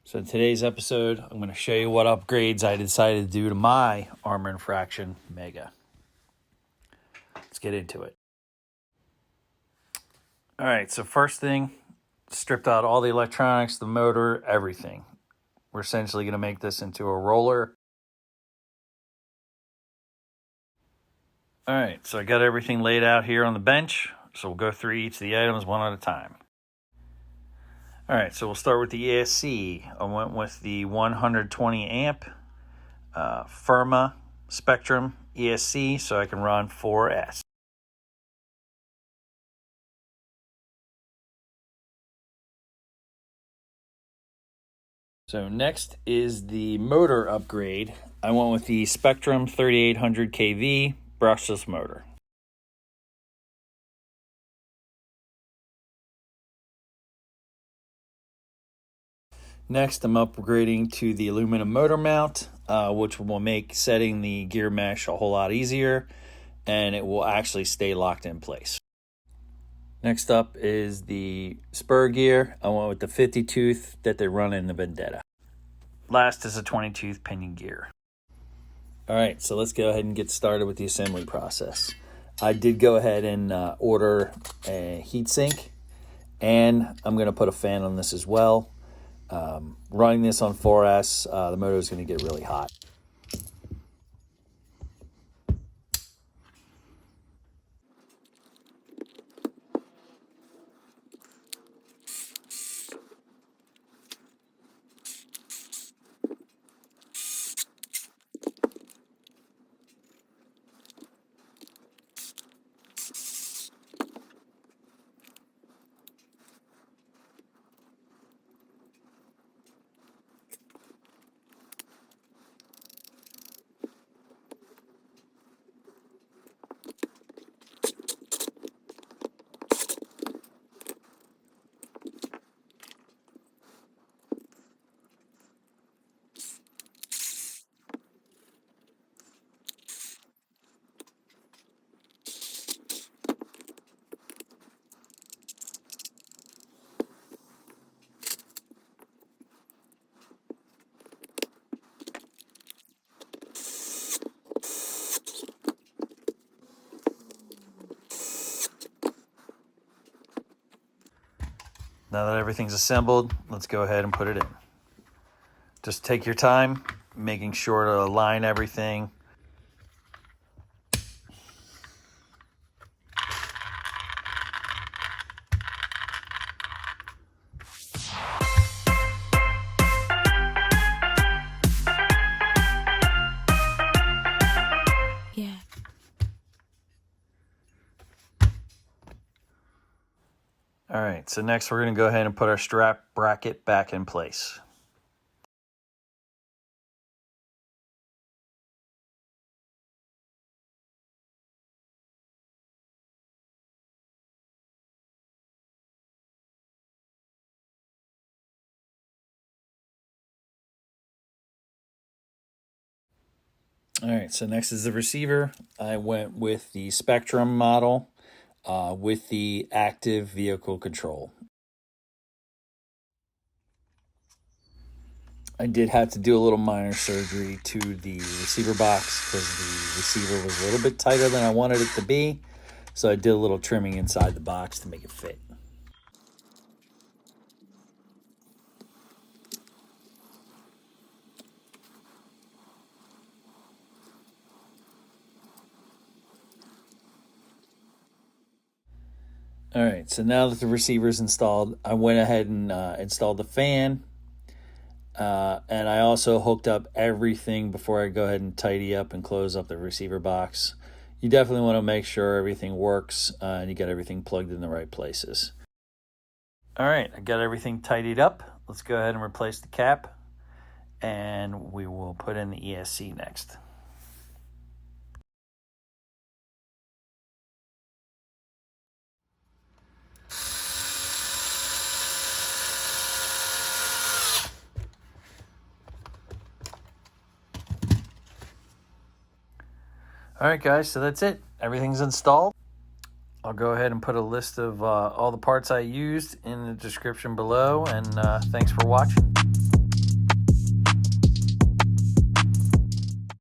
So in today's episode, I'm going to show you what upgrades I decided to do to my Arrma Infraction Mega. Let's get into it. All right, so first thing, stripped out all the electronics, the motor, everything. We're essentially going to make this into a roller. All right, so I got everything laid out here on the bench. So we'll go through each of the items one at a time. All right, so we'll start with the ESC. I went with the 120 amp Firma Spektrum ESC so I can run 4S. So next is the motor upgrade. I went with the Spektrum 3800 kV brushless motor. Next, I'm upgrading to the aluminum motor mount, which will make setting the gear mesh a whole lot easier, and it will actually stay locked in place. Next up is the Spur gear. I went with the 50 tooth that they run in the Vendetta. Last is a 20 tooth Pinion gear. All right, so let's go ahead and get started with the assembly process. I did go ahead and order a heatsink, and I'm going to put a fan on this as well. Running this on 4S, the motor is going to get really hot. Now that everything's assembled, let's go ahead and put it in. Just take your time, making sure to align everything. All right, so next we're going to go ahead and put our strap bracket back in place. All right, so next is the receiver. I went with the Spektrum model with the active vehicle control. I did have to do a little minor surgery to the receiver box because the receiver was a little bit tighter than I wanted it to be. So I did a little trimming inside the box to make it fit. All right, so now that the receiver's installed, I went ahead and installed the fan. And I also hooked up everything before I go ahead and tidy up and close up the receiver box. You definitely want to make sure everything works and you get everything plugged in the right places. All right, I got everything tidied up. Let's go ahead and replace the cap, and we will put in the ESC next. All right, guys, so that's it. Everything's installed. I'll go ahead and put a list of all the parts I used in the description below, and thanks for watching.